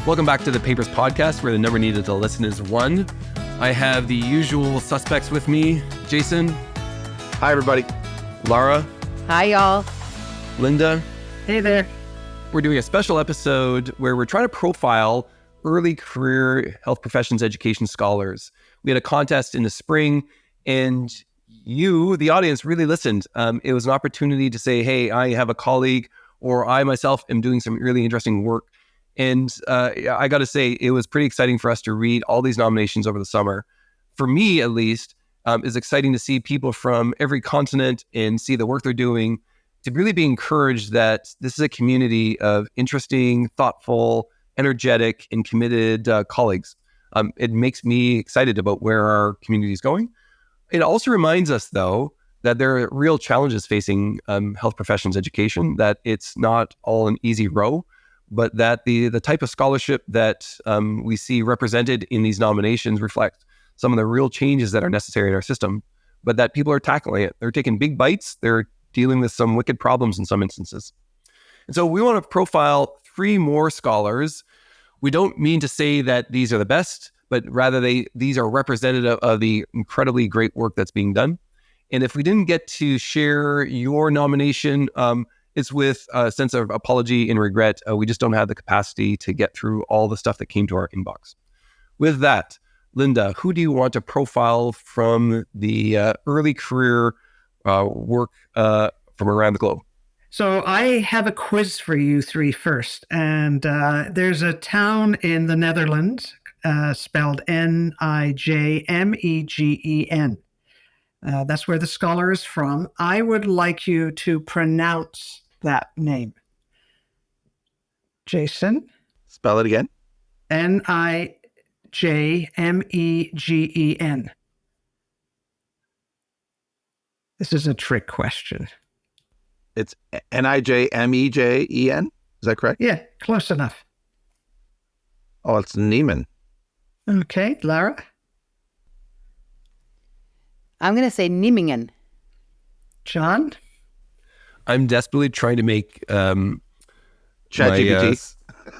Welcome back to the Papers Podcast, where the number needed to listen is 1. I have the usual suspects with me. Jason. Hi, everybody. Lara. Hi, y'all. Linda. Hey there. We're doing a special episode where we're trying to profile early career health professions education scholars. We had a contest in the spring, and you, the audience, really listened. It was an opportunity to say, hey, I have a colleague, or I myself am doing some really interesting work. And I got to say, it was pretty exciting for us to read all these nominations over the summer. For me, at least, it's exciting to see people from every continent and see the work they're doing, to really be encouraged that this is a community of interesting, thoughtful, energetic, and committed colleagues. It makes me excited about where our community is going. It also reminds us, though, that there are real challenges facing health professions education, that it's not all an easy row, but that the type of scholarship that we see represented in these nominations reflect some of the real changes that are necessary in our system, but that people are tackling it. They're taking big bites. They're dealing with some wicked problems in some instances. And so we want to profile 3 more scholars. We don't mean to say that these are the best, but rather these are representative of the incredibly great work that's being done. And if we didn't get to share your nomination, it's with a sense of apology and regret. We just don't have the capacity to get through all the stuff that came to our inbox. With that, Linda, who do you want to profile from the early career work from around the globe? So I have a quiz for you 3 first. And there's a town in the Netherlands spelled Nijmegen. That's where the scholar is from. I would like you to pronounce that name. Jason? Spell it again. Nijmegen. This is a trick question. It's Nijmegen. Is that correct? Yeah, close enough. Oh, it's Neiman. Okay, Lara? I'm going to say Nijmegen. John? I'm desperately trying to make ChatGPT.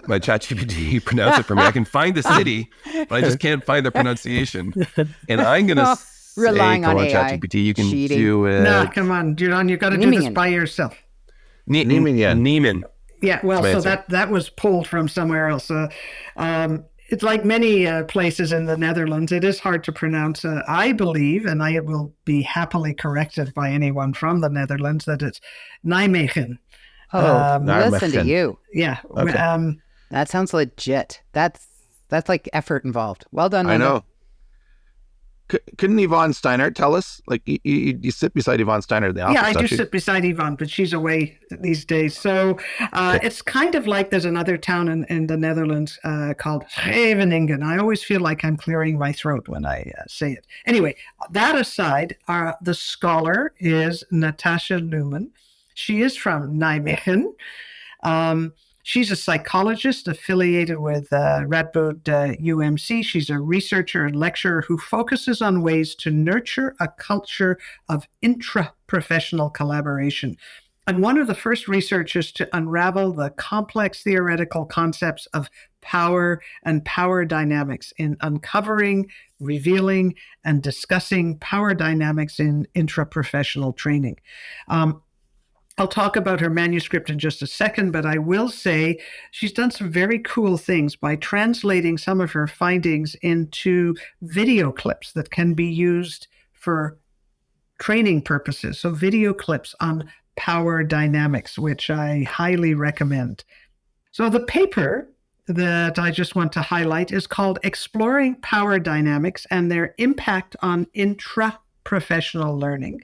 my ChatGPT pronounce it for me. I can find the city, but I just can't find the pronunciation. And I'm going to say, relying on AI. ChatGPT, you can Cheating. do it. No, come on, John, you've got to do this by yourself. Neiman. Yeah, well, That's my so answer. that was pulled from somewhere else. It's like many places in the Netherlands, it is hard to pronounce. I believe, and I will be happily corrected by anyone from the Netherlands, that it's Nijmegen. Oh, listen to Nijmegen. you. Yeah. Okay. That sounds legit. That's like effort involved. Well done, I Linda. know. Couldn't Yvonne Steinert tell us? Like, you sit beside Yvonne Steinert in the office, Yeah, I do don't you? sit beside Yvonne, but she's away these days. So it's kind of like there's another town in the Netherlands called Scheveningen. I always feel like I'm clearing my throat when I say it. Anyway, that aside, the scholar is Natasja Looman. She is from Nijmegen. She's a psychologist affiliated with Radboud UMC. She's a researcher and lecturer who focuses on ways to nurture a culture of intraprofessional collaboration. And one of the first researchers to unravel the complex theoretical concepts of power and power dynamics in uncovering, revealing, and discussing power dynamics in intraprofessional training. I'll talk about her manuscript in just a second, but I will say she's done some very cool things by translating some of her findings into video clips that can be used for training purposes. So video clips on power dynamics, which I highly recommend. So the paper that I just want to highlight is called Exploring Power Dynamics and Their Impact on Intraprofessional Learning.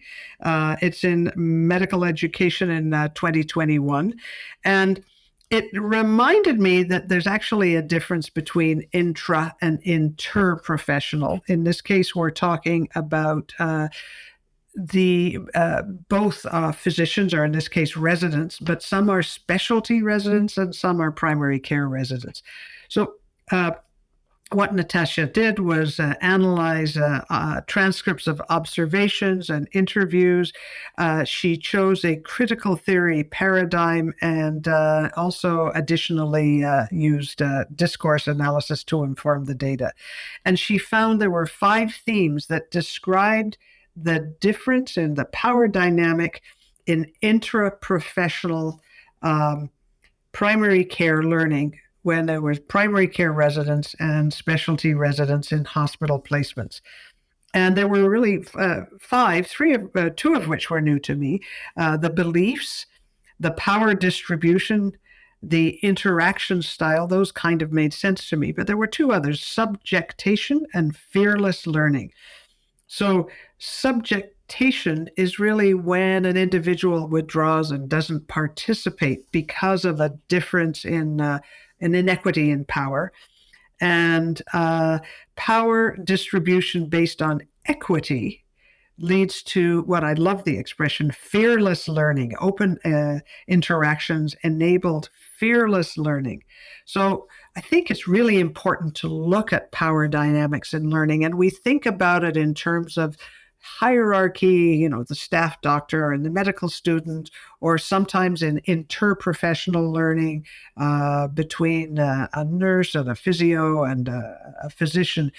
It's in Medical Education in 2021. And it reminded me that there's actually a difference between intra and interprofessional. In this case, we're talking about both physicians, or in this case residents, but some are specialty residents and some are primary care residents. So what Natasja did was analyze transcripts of observations and interviews. She chose a critical theory paradigm and also additionally used discourse analysis to inform the data. And she found there were 5 themes that described the difference in the power dynamic in intraprofessional primary care learning when there was primary care residents and specialty residents in hospital placements. And there were really 5, 2 of which were new to me. The beliefs, the power distribution, the interaction style, those kind of made sense to me. But there were 2 others, subjectation and fearless learning. So subjectation is really when an individual withdraws and doesn't participate because of a difference in an inequity in power. And power distribution based on equity leads to what I love the expression, fearless learning, open interactions enabled fearless learning. So I think it's really important to look at power dynamics in learning. And we think about it in terms of hierarchy, the staff doctor and the medical student, or sometimes in interprofessional learning between a nurse and a physio and a physician.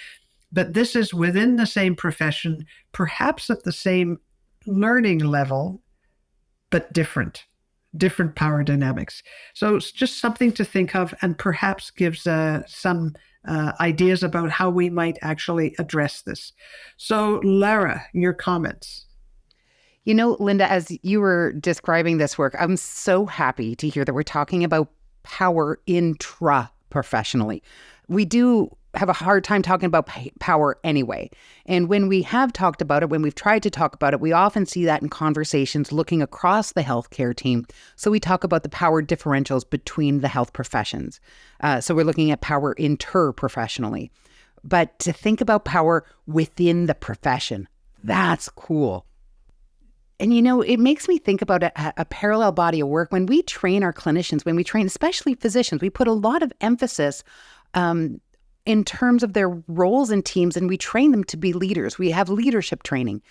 But this is within the same profession, perhaps at the same learning level, but different power dynamics. So it's just something to think of and perhaps gives some ideas about how we might actually address this. So, Lara, your comments. Linda, as you were describing this work, I'm so happy to hear that we're talking about power intra-professionally. We do have a hard time talking about power anyway. And when we have talked about it, when we've tried to talk about it, we often see that in conversations looking across the healthcare team. So we talk about the power differentials between the health professions. So we're looking at power interprofessionally. But to think about power within the profession, that's cool. And, it makes me think about a parallel body of work. When we train our clinicians, when we train especially physicians, we put a lot of emphasis in terms of their roles in teams, and we train them to be leaders. We have leadership training,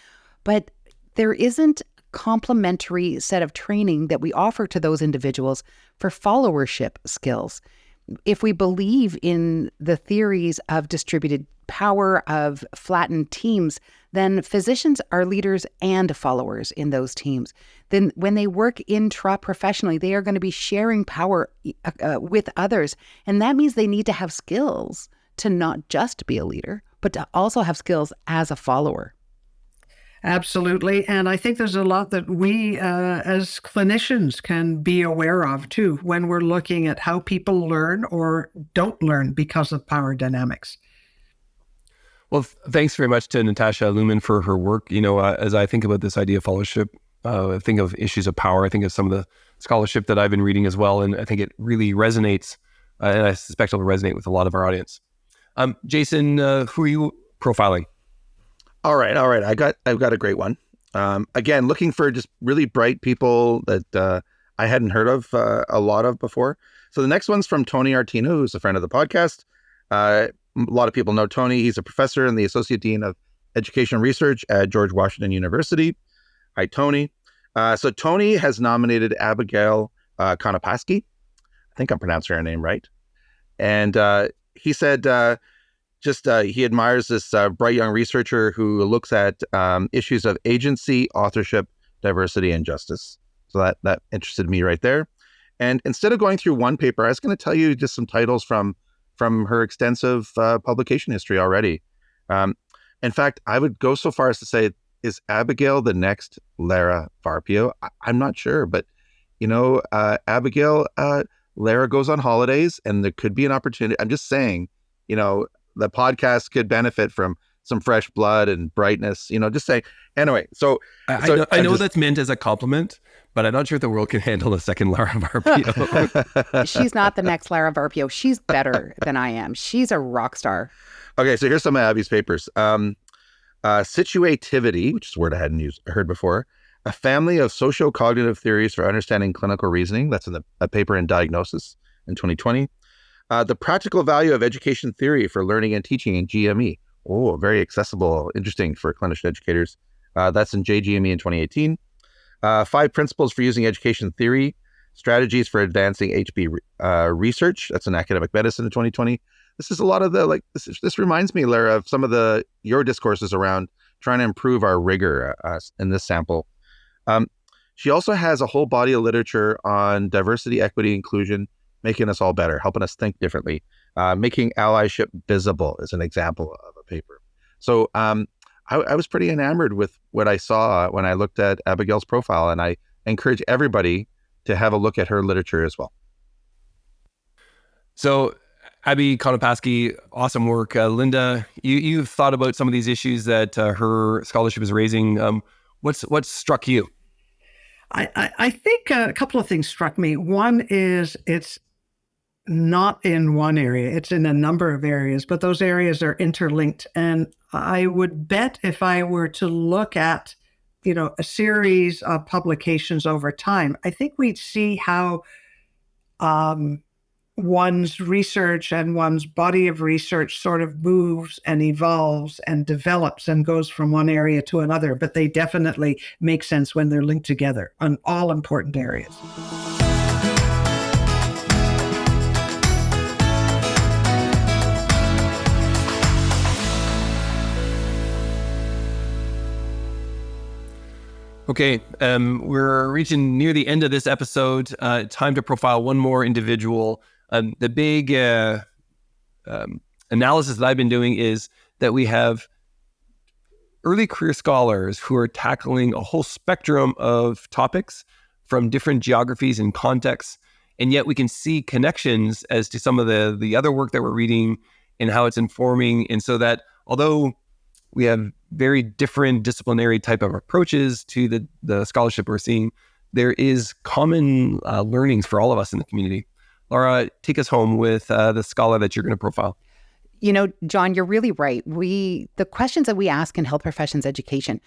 but there isn't a complementary set of training that we offer to those individuals for followership skills. If we believe in the theories of distributed power, of flattened teams, then physicians are leaders and followers in those teams. Then when they work intra-professionally, they are going to be sharing power with others. And that means they need to have skills to not just be a leader, but to also have skills as a follower. Absolutely. And I think there's a lot that we as clinicians can be aware of too when we're looking at how people learn or don't learn because of power dynamics. Well, thanks very much to Natasja Looman for her work. As I think about this idea of fellowship, I think of issues of power. I think of some of the scholarship that I've been reading as well. And I think it really resonates, and I suspect it'll resonate with a lot of our audience. Jason, who are you profiling? All right. I've got a great one. Again, looking for just really bright people that I hadn't heard of a lot of before. So the next one's from Tony Artino, who's a friend of the podcast. A lot of people know Tony. He's a professor and the Associate Dean of Education Research at George Washington University. Hi, Tony. So Tony has nominated Abigail Konopaski. I think I'm pronouncing her name right. And he said he admires this bright young researcher who looks at issues of agency, authorship, diversity, and justice. So that interested me right there. And instead of going through one paper, I was going to tell you just some titles from her extensive publication history already. In fact, I would go so far as to say, is Abigail the next Lara Varpio? I'm not sure, but Abigail, Lara goes on holidays, and there could be an opportunity. I'm just saying, the podcast could benefit from some fresh blood and brightness. Just saying. Anyway, so I know that's meant as a compliment, but I'm not sure if the world can handle a second Lara Varpio. She's not the next Lara Varpio. She's better than I am. She's a rock star. Okay, so here's some of Abby's papers. Situativity, which is a word I hadn't heard before. A family of socio-cognitive theories for understanding clinical reasoning. That's in a paper in Diagnosis in 2020. The practical value of education theory for learning and teaching in GME. Oh, very accessible, interesting for clinician educators. That's in JGME in 2018. 5 principles for using education theory, strategies for advancing HB research. That's in academic medicine in 2020. This is a lot of the, this reminds me, Lara, of some of your discourses around trying to improve our rigor in this sample. She also has a whole body of literature on diversity, equity, inclusion, making us all better, helping us think differently. Making allyship visible is an example of a paper. So I was pretty enamored with what I saw when I looked at Abigail's profile, and I encourage everybody to have a look at her literature as well. So Abby Konopasky, awesome work. Linda, you've thought about some of these issues that her scholarship is raising. What's struck you? I think a couple of things struck me. One is it's not in one area, it's in a number of areas, but those areas are interlinked. And I would bet if I were to look at, a series of publications over time, I think we'd see how one's research and one's body of research sort of moves and evolves and develops and goes from one area to another, but they definitely make sense when they're linked together on all important areas. Okay, we're reaching near the end of this episode. Time to profile one more individual. The big analysis that I've been doing is that we have early career scholars who are tackling a whole spectrum of topics from different geographies and contexts, and yet we can see connections as to some of the other work that we're reading and how it's informing. And so that although we have very different disciplinary type of approaches to the scholarship we're seeing, there is common learnings for all of us in the community. Laura, take us home with the scholar that you're going to profile. John, you're really right. The questions that we ask in health professions education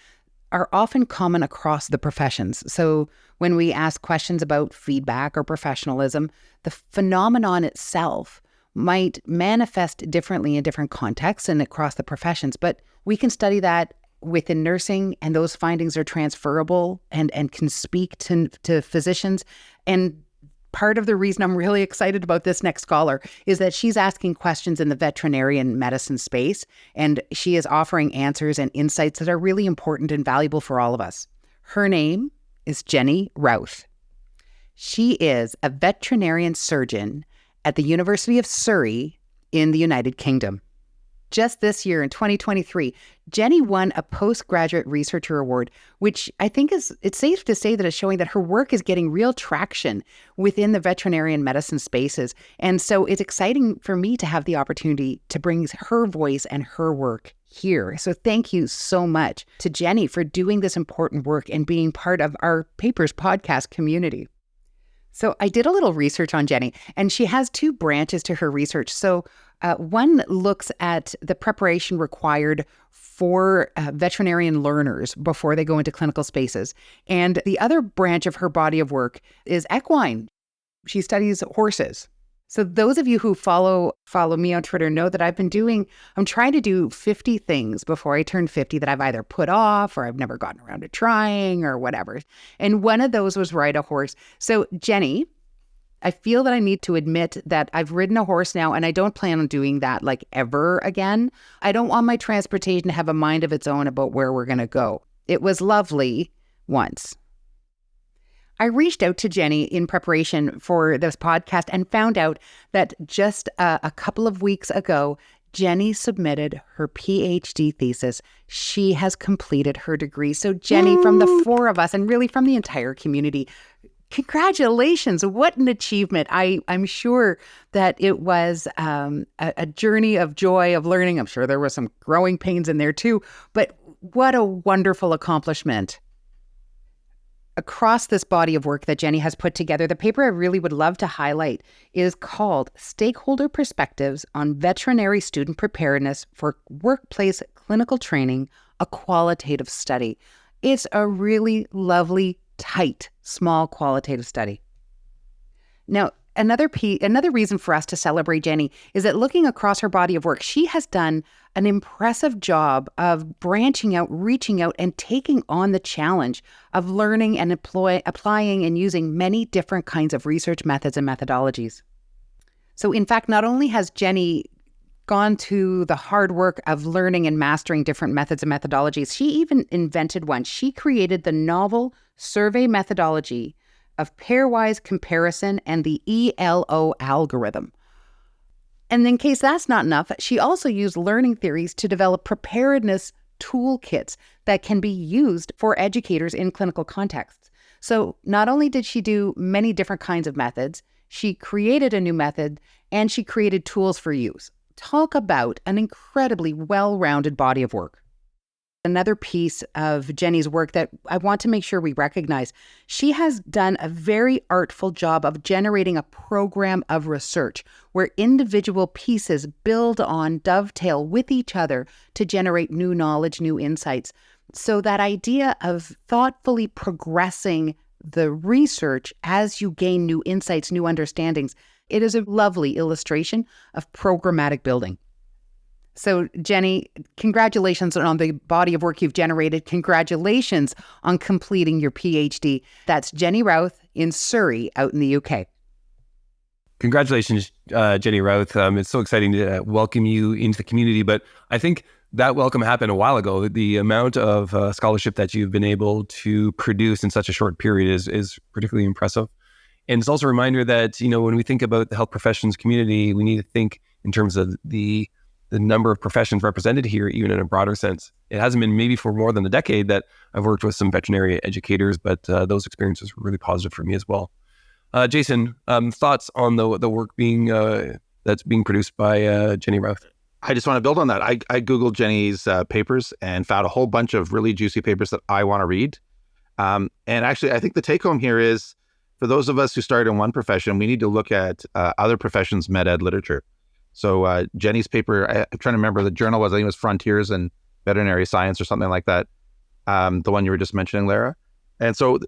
are often common across the professions. So when we ask questions about feedback or professionalism, the phenomenon itself might manifest differently in different contexts and across the professions, but we can study that within nursing, and those findings are transferable and can speak to physicians. And part of the reason I'm really excited about this next scholar is that she's asking questions in the veterinarian medicine space, and she is offering answers and insights that are really important and valuable for all of us. Her name is Jenny Routh. She is a veterinarian surgeon at the University of Surrey in the United Kingdom. Just this year in 2023, Jenny won a postgraduate researcher award, which I think it's safe to say that is showing that her work is getting real traction within the veterinarian medicine spaces. And so it's exciting for me to have the opportunity to bring her voice and her work here. So thank you so much to Jenny for doing this important work and being part of our Papers podcast community. So I did a little research on Jenny, and she has 2 branches to her research. So one looks at the preparation required for veterinarian learners before they go into clinical spaces. And the other branch of her body of work is equine. She studies horses. So those of you who follow me on Twitter know that I'm trying to do 50 things before I turn 50 that I've either put off or I've never gotten around to trying or whatever. And one of those was ride a horse. So Jenny, I feel that I need to admit that I've ridden a horse now, and I don't plan on doing that ever again. I don't want my transportation to have a mind of its own about where we're going to go. It was lovely once. I reached out to Jenny in preparation for this podcast and found out that just a couple of weeks ago, Jenny submitted her PhD thesis. She has completed her degree. So Jenny, from the 4 of us and really from the entire community, congratulations. What an achievement. I'm sure that it was a journey of joy, of learning. I'm sure there were some growing pains in there too, but what a wonderful accomplishment. Across this body of work that Jenny has put together, the paper I really would love to highlight is called Stakeholder Perspectives on Veterinary Student Preparedness for Workplace Clinical Training, a Qualitative Study. It's a really lovely, tight, small qualitative study. Now, Another reason for us to celebrate Jenny is that looking across her body of work, she has done an impressive job of branching out, reaching out, and taking on the challenge of learning and applying and using many different kinds of research methods and methodologies. So in fact, not only has Jenny gone to the hard work of learning and mastering different methods and methodologies, she even invented one. She created the novel survey methodology of pairwise comparison and the ELO algorithm. And in case that's not enough, she also used learning theories to develop preparedness toolkits that can be used for educators in clinical contexts. So not only did she do many different kinds of methods, she created a new method and she created tools for use. Talk about an incredibly well-rounded body of work. Another piece of Jenny's work that I want to make sure we recognize, she has done a very artful job of generating a program of research where individual pieces build on, dovetail with each other to generate new knowledge, new insights. So that idea of thoughtfully progressing the research as you gain new insights, new understandings, it is a lovely illustration of programmatic building. So Jenny, congratulations on the body of work you've generated. Congratulations on completing your PhD. That's Jenny Routh in Surrey out in the UK. Congratulations, Jenny Routh. It's so exciting to welcome you into the community, but I think that welcome happened a while ago. The amount of scholarship that you've been able to produce in such a short period is particularly impressive. And it's also a reminder that, when we think about the health professions community, we need to think in terms of the number of professions represented here, even in a broader sense. It hasn't been maybe for more than a decade that I've worked with some veterinary educators, but those experiences were really positive for me as well. Jason, thoughts on the work that's being produced by Jenny Routh? I just want to build on that. I Googled Jenny's papers and found a whole bunch of really juicy papers that I want to read. And actually, I think the take home here is, for those of us who started in one profession, we need to look at other professions' med-ed literature. So Jenny's paper, I'm trying to remember the journal I think it was Frontiers in Veterinary Science or something like that. The one you were just mentioning, Lara. And so,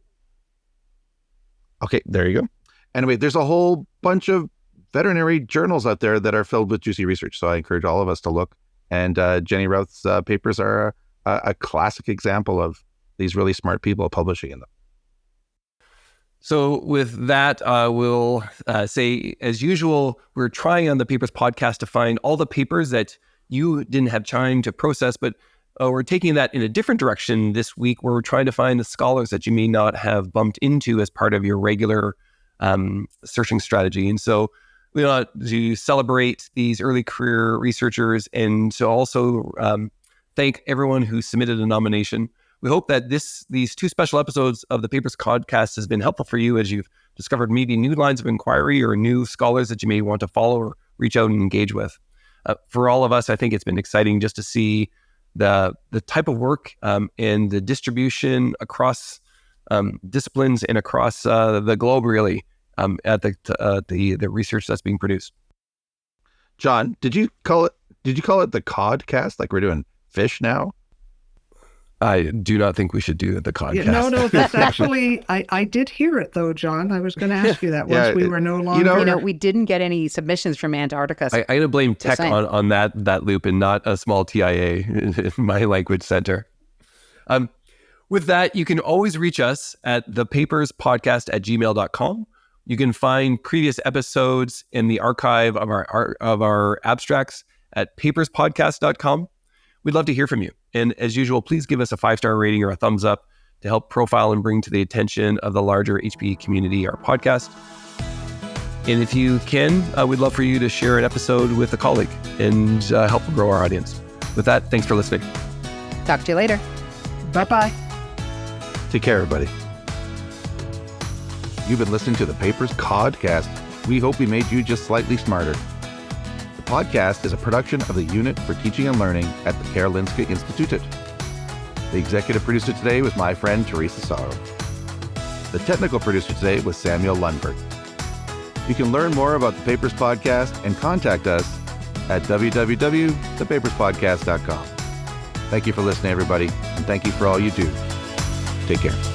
okay, there you go. Anyway, there's a whole bunch of veterinary journals out there that are filled with juicy research. So I encourage all of us to look. And Jenny Routh's papers are a classic example of these really smart people publishing in them. So with that, we'll say, as usual, we're trying on the Papers podcast to find all the papers that you didn't have time to process, but we're taking that in a different direction this week, where we're trying to find the scholars that you may not have bumped into as part of your regular searching strategy. And so we want to celebrate these early career researchers and to also thank everyone who submitted a nomination. We hope that these two special episodes of the Papers podcast has been helpful for you as you've discovered maybe new lines of inquiry or new scholars that you may want to follow or reach out and engage with. For all of us, I think it's been exciting just to see the type of work and the distribution across disciplines and across the globe, really, at the research that's being produced. John, did you call it the codcast, like we're doing fish now? I do not think we should do the podcast. Yeah, no, that's actually, I did hear it though, John. I was going to ask you that once we were no longer. We didn't get any submissions from Antarctica. I'm going to blame tech on that loop and not a small TIA in my language center. With that, you can always reach us at thepaperspodcast@gmail.com. You can find previous episodes in the archive of our abstracts at paperspodcast.com. We'd love to hear from you. And as usual, please give us a 5-star rating or a thumbs up to help profile and bring to the attention of the larger HPE community our podcast. And if you can, we'd love for you to share an episode with a colleague and help grow our audience. With that, thanks for listening. Talk to you later. Bye-bye. Take care, everybody. You've been listening to the Papers Podcast. We hope we made you just slightly smarter. The podcast is a production of the Unit for Teaching and Learning at the Karolinska Institutet. The executive producer today was my friend Teresa Sorrow. The technical producer today was Samuel Lundberg. You can learn more about the Papers Podcast and contact us at www.thepaperspodcast.com. Thank you for listening, everybody, and thank you for all you do. Take care.